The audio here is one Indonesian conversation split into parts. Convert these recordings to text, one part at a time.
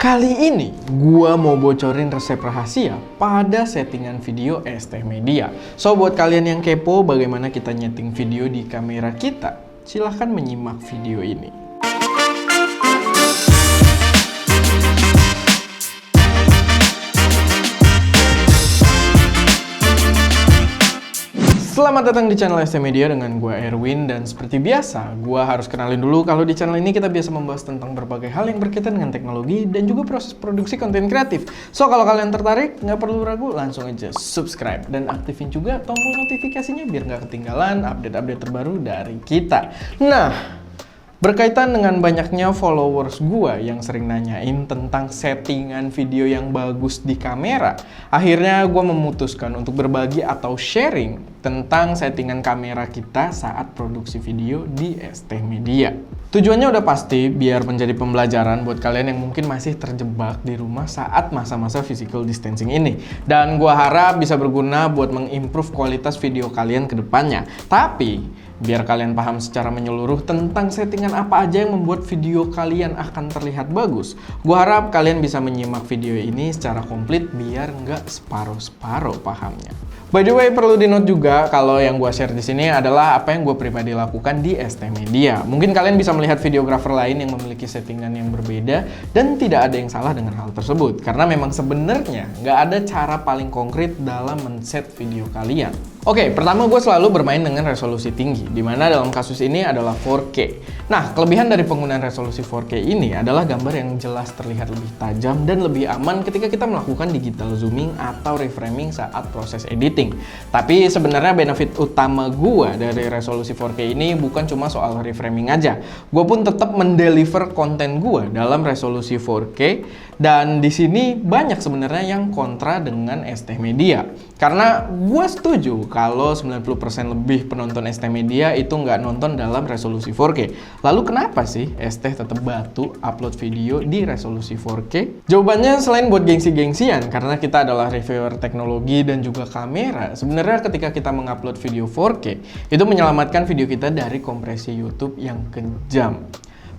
Kali ini gua mau bocorin resep rahasia pada settingan video ST Media. So buat kalian yang kepo bagaimana kita nyeting video di kamera kita, silahkan menyimak video ini. Selamat datang di channel ST Media dengan gue Erwin, dan seperti biasa gue harus kenalin dulu kalau di channel ini kita biasa membahas tentang berbagai hal yang berkaitan dengan teknologi dan juga proses produksi konten kreatif. So kalau kalian tertarik, nggak perlu ragu, langsung aja subscribe dan aktifin juga tombol notifikasinya biar nggak ketinggalan update-update terbaru dari kita. Nah, berkaitan dengan banyaknya followers gua yang sering nanyain tentang settingan video yang bagus di kamera, akhirnya gua memutuskan untuk berbagi atau sharing tentang settingan kamera kita saat produksi video di ST Media. Tujuannya udah pasti biar menjadi pembelajaran buat kalian yang mungkin masih terjebak di rumah saat masa-masa physical distancing ini. Dan gua harap bisa berguna buat mengimprove kualitas video kalian ke depannya. Tapi biar kalian paham secara menyeluruh tentang settingan apa aja yang membuat video kalian akan terlihat bagus, gua harap kalian bisa menyimak video ini secara komplit biar nggak separuh-separuh pahamnya. By the way, perlu di-note juga kalau yang gua share di sini adalah apa yang gua pribadi lakukan di ST Media. Mungkin kalian bisa melihat videografer lain yang memiliki settingan yang berbeda dan tidak ada yang salah dengan hal tersebut. Karena memang sebenarnya nggak ada cara paling konkret dalam men-set video kalian. Oke, pertama gue selalu bermain dengan resolusi tinggi, dimana dalam kasus ini adalah 4K. Nah, kelebihan dari penggunaan resolusi 4K ini adalah gambar yang jelas terlihat lebih tajam dan lebih aman ketika kita melakukan digital zooming atau reframing saat proses editing. Tapi sebenarnya benefit utama gue dari resolusi 4K ini bukan cuma soal reframing aja. Gue pun tetap mendeliver konten gue dalam resolusi 4K, dan di sini banyak sebenarnya yang kontra dengan ST Media. Karena gue setuju kalau 90% lebih penonton ST Media itu nggak nonton dalam resolusi 4K. Lalu kenapa sih ST tetap batu upload video di resolusi 4K? Jawabannya selain buat gengsi-gengsian, karena kita adalah reviewer teknologi dan juga kamera. Sebenarnya ketika kita mengupload video 4K, itu menyelamatkan video kita dari kompresi YouTube yang kejam.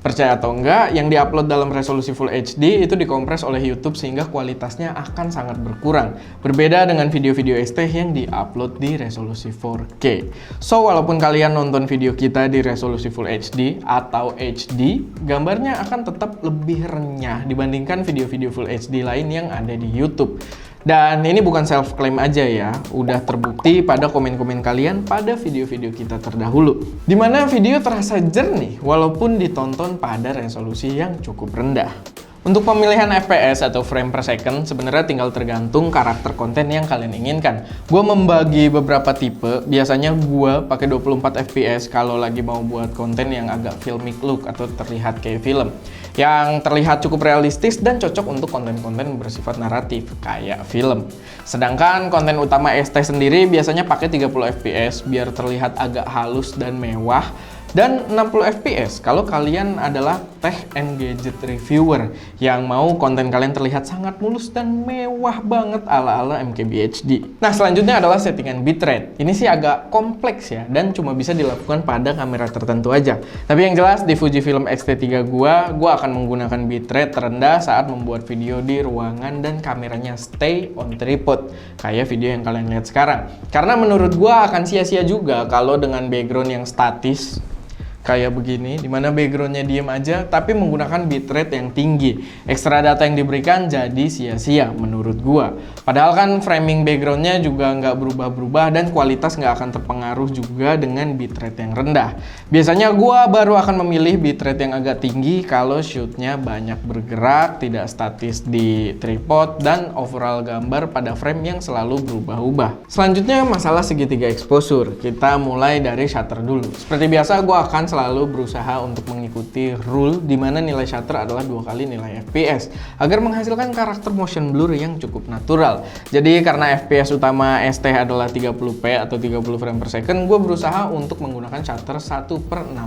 Percaya atau enggak, yang diupload dalam resolusi Full HD itu dikompres oleh YouTube sehingga kualitasnya akan sangat berkurang. Berbeda dengan video-video ST yang diupload di resolusi 4K. So, walaupun kalian nonton video kita di resolusi Full HD atau HD, gambarnya akan tetap lebih renyah dibandingkan video-video Full HD lain yang ada di YouTube. Dan ini bukan self-claim aja ya, udah terbukti pada komen-komen kalian pada video-video kita terdahulu. Dimana video terasa jernih walaupun ditonton pada resolusi yang cukup rendah. Untuk pemilihan FPS atau frame per second sebenarnya tinggal tergantung karakter konten yang kalian inginkan. Gue membagi beberapa tipe, biasanya gue pakai 24 FPS kalau lagi mau buat konten yang agak filmic look atau terlihat kayak film. Yang terlihat cukup realistis dan cocok untuk konten-konten bersifat naratif, kayak film. Sedangkan konten utama ST sendiri biasanya pakai 30 FPS biar terlihat agak halus dan mewah. Dan 60 FPS kalau kalian adalah tech and gadget reviewer yang mau konten kalian terlihat sangat mulus dan mewah banget ala-ala MKBHD. Nah, selanjutnya adalah settingan bitrate. Ini sih agak kompleks ya dan cuma bisa dilakukan pada kamera tertentu aja. Tapi yang jelas di Fujifilm X-T3 gua akan menggunakan bitrate terendah saat membuat video di ruangan dan kameranya stay on tripod kayak video yang kalian lihat sekarang. Karena menurut gua akan sia-sia juga kalau dengan background yang statis kayak begini, dimana backgroundnya diem aja tapi menggunakan bitrate yang tinggi. Ekstra data yang diberikan jadi sia-sia menurut gua. Padahal kan framing backgroundnya juga nggak berubah-berubah dan kualitas nggak akan terpengaruh juga dengan bitrate yang rendah. Biasanya gua baru akan memilih bitrate yang agak tinggi kalau shootnya banyak bergerak, tidak statis di tripod, dan overall gambar pada frame yang selalu berubah-ubah. Selanjutnya masalah segitiga exposure. Kita mulai dari shutter dulu. Seperti biasa gua akan selalu berusaha untuk mengikuti rule di mana nilai shutter adalah 2 kali nilai FPS agar menghasilkan karakter motion blur yang cukup natural. Jadi karena FPS utama ST adalah 30p atau 30 frame per second, gue berusaha untuk menggunakan shutter 1/60.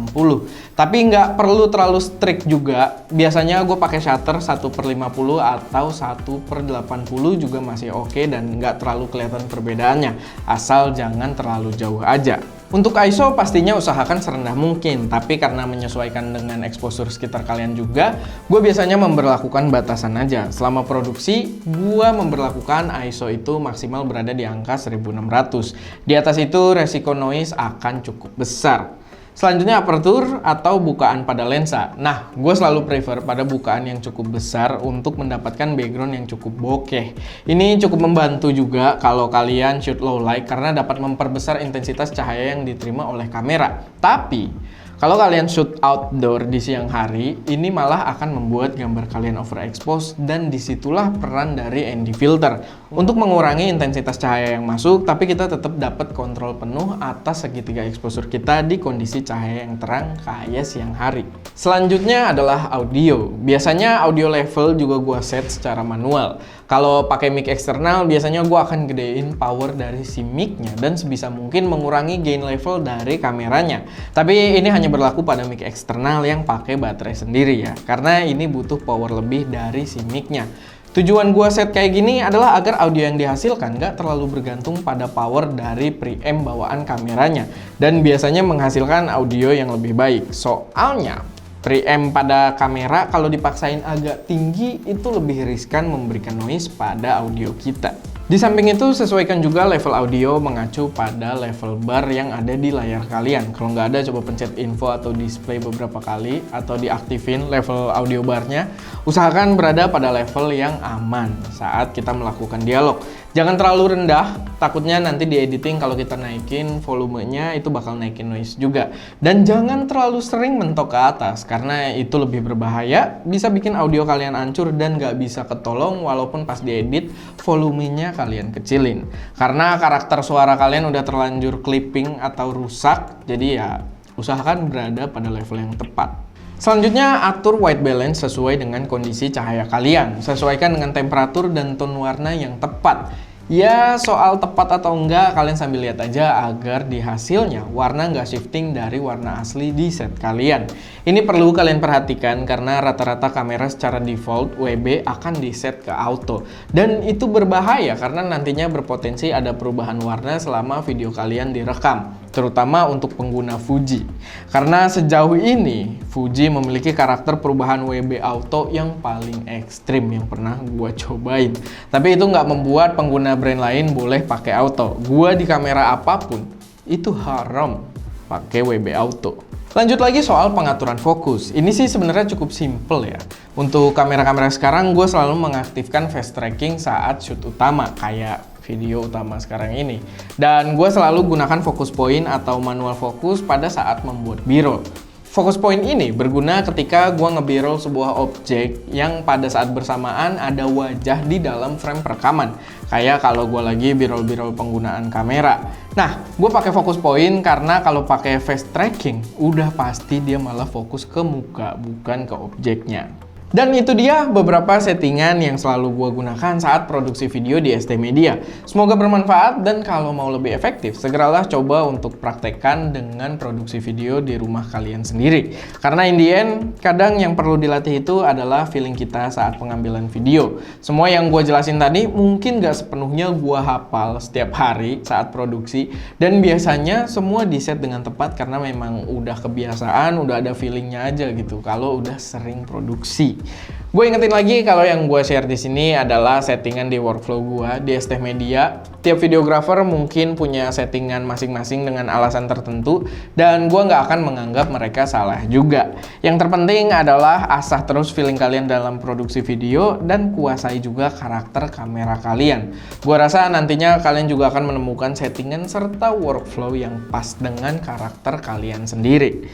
Tapi nggak perlu terlalu strict juga. Biasanya gue pakai shutter 1/50 atau 1/80 juga masih oke dan nggak terlalu kelihatan perbedaannya, asal jangan terlalu jauh aja. Untuk ISO pastinya usahakan serendah mungkin, tapi karena menyesuaikan dengan exposure sekitar kalian juga, gue biasanya memberlakukan batasan aja. Selama produksi, gue memberlakukan ISO itu maksimal berada di angka 1600. Di atas itu resiko noise akan cukup besar. Selanjutnya aperture atau bukaan pada lensa. Nah, gue selalu prefer pada bukaan yang cukup besar untuk mendapatkan background yang cukup bokeh. Ini cukup membantu juga kalau kalian shoot low light karena dapat memperbesar intensitas cahaya yang diterima oleh kamera. Tapi kalau kalian shoot outdoor di siang hari, ini malah akan membuat gambar kalian overexpose dan disitulah peran dari ND filter untuk mengurangi intensitas cahaya yang masuk, tapi kita tetap dapat kontrol penuh atas segitiga exposure kita di kondisi cahaya yang terang kayak siang hari. Selanjutnya adalah audio. Biasanya audio level juga gua set secara manual. Kalau pakai mic eksternal, biasanya gue akan gedein power dari si mic-nya dan sebisa mungkin mengurangi gain level dari kameranya. Tapi ini hanya berlaku pada mic eksternal yang pakai baterai sendiri ya, karena ini butuh power lebih dari si mic-nya. Tujuan gue set kayak gini adalah agar audio yang dihasilkan nggak terlalu bergantung pada power dari preamp bawaan kameranya dan biasanya menghasilkan audio yang lebih baik. Soalnya preamp pada kamera kalau dipaksain agak tinggi itu lebih riskan memberikan noise pada audio kita. Di samping itu, sesuaikan juga level audio mengacu pada level bar yang ada di layar kalian. Kalau nggak ada, coba pencet info atau display beberapa kali atau diaktifin level audio barnya. Usahakan berada pada level yang aman saat kita melakukan dialog. Jangan terlalu rendah, takutnya nanti di editing kalau kita naikin volumenya itu bakal naikin noise juga. Dan jangan terlalu sering mentok ke atas, karena itu lebih berbahaya, bisa bikin audio kalian hancur dan nggak bisa ketolong walaupun pas diedit volumenya kalian kecilin. Karena karakter suara kalian udah terlanjur clipping atau rusak, jadi ya usahakan berada pada level yang tepat. Selanjutnya, atur white balance sesuai dengan kondisi cahaya kalian. Sesuaikan dengan temperatur dan tone warna yang tepat. Ya, soal tepat atau enggak, kalian sambil lihat aja agar di hasilnya warna nggak shifting dari warna asli di set kalian. Ini perlu kalian perhatikan karena rata-rata kamera secara default WB akan di set ke auto. Dan itu berbahaya karena nantinya berpotensi ada perubahan warna selama video kalian direkam, terutama untuk pengguna Fuji. Karena sejauh ini, Fuji memiliki karakter perubahan WB auto yang paling ekstrim yang pernah gue cobain. Tapi itu nggak membuat pengguna brand lain boleh pakai auto. Gue di kamera apapun, itu haram pakai WB auto. Lanjut lagi soal pengaturan fokus. Ini sih sebenarnya cukup simple ya. Untuk kamera-kamera sekarang, gue selalu mengaktifkan fast tracking saat shoot utama, kayak video utama sekarang ini. Dan gue selalu gunakan focus point atau manual fokus pada saat membuat B-roll. Focus point ini berguna ketika gue nge-B-roll sebuah objek yang pada saat bersamaan ada wajah di dalam frame perekaman. Kayak kalau gue lagi B-roll penggunaan kamera. Nah, gue pakai focus point karena kalau pakai fast tracking, udah pasti dia malah fokus ke muka, bukan ke objeknya. Dan itu dia beberapa settingan yang selalu gue gunakan saat produksi video di ST Media. Semoga bermanfaat dan kalau mau lebih efektif, segeralah coba untuk praktekkan dengan produksi video di rumah kalian sendiri. Karena in the end, kadang yang perlu dilatih itu adalah feeling kita saat pengambilan video. Semua yang gue jelasin tadi mungkin gak sepenuhnya gue hafal setiap hari saat produksi. Dan biasanya semua di set dengan tepat karena memang udah kebiasaan, udah ada feelingnya aja gitu kalau udah sering produksi. Gue ingetin lagi kalau yang gue share di sini adalah settingan di workflow gue di ST Media. Tiap videographer mungkin punya settingan masing-masing dengan alasan tertentu dan gue nggak akan menganggap mereka salah juga. Yang terpenting adalah asah terus feeling kalian dalam produksi video dan kuasai juga karakter kamera kalian. Gue rasa nantinya kalian juga akan menemukan settingan serta workflow yang pas dengan karakter kalian sendiri.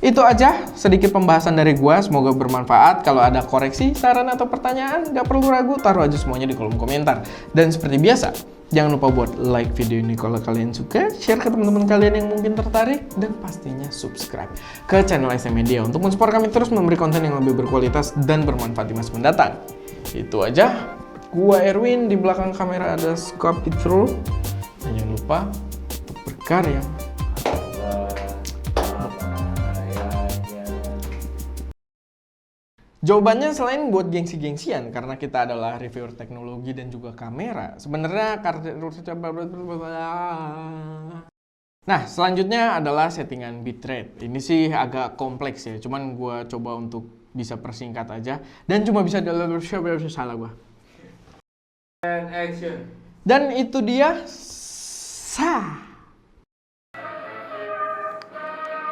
Itu aja sedikit pembahasan dari gua, semoga bermanfaat. Kalau ada koreksi, saran atau pertanyaan, gak perlu ragu, taruh aja semuanya di kolom komentar. Dan seperti biasa, jangan lupa buat like video ini kalau kalian suka, share ke teman-teman kalian yang mungkin tertarik, dan pastinya subscribe ke channel ST Media untuk mensupport kami terus memberi konten yang lebih berkualitas dan bermanfaat di masa mendatang. Itu aja, gua Erwin, di belakang kamera ada Scott Pitro. Dan jangan lupa untuk berkarya. Jawabannya selain buat gengsi-gengsian, karena kita adalah reviewer teknologi dan juga kamera, sebenarnya Nah, selanjutnya adalah settingan bitrate. Ini sih agak kompleks ya, cuman gue coba untuk bisa persingkat aja. Dan cuma bisa salah gue. And action. Dan itu dia. Sah.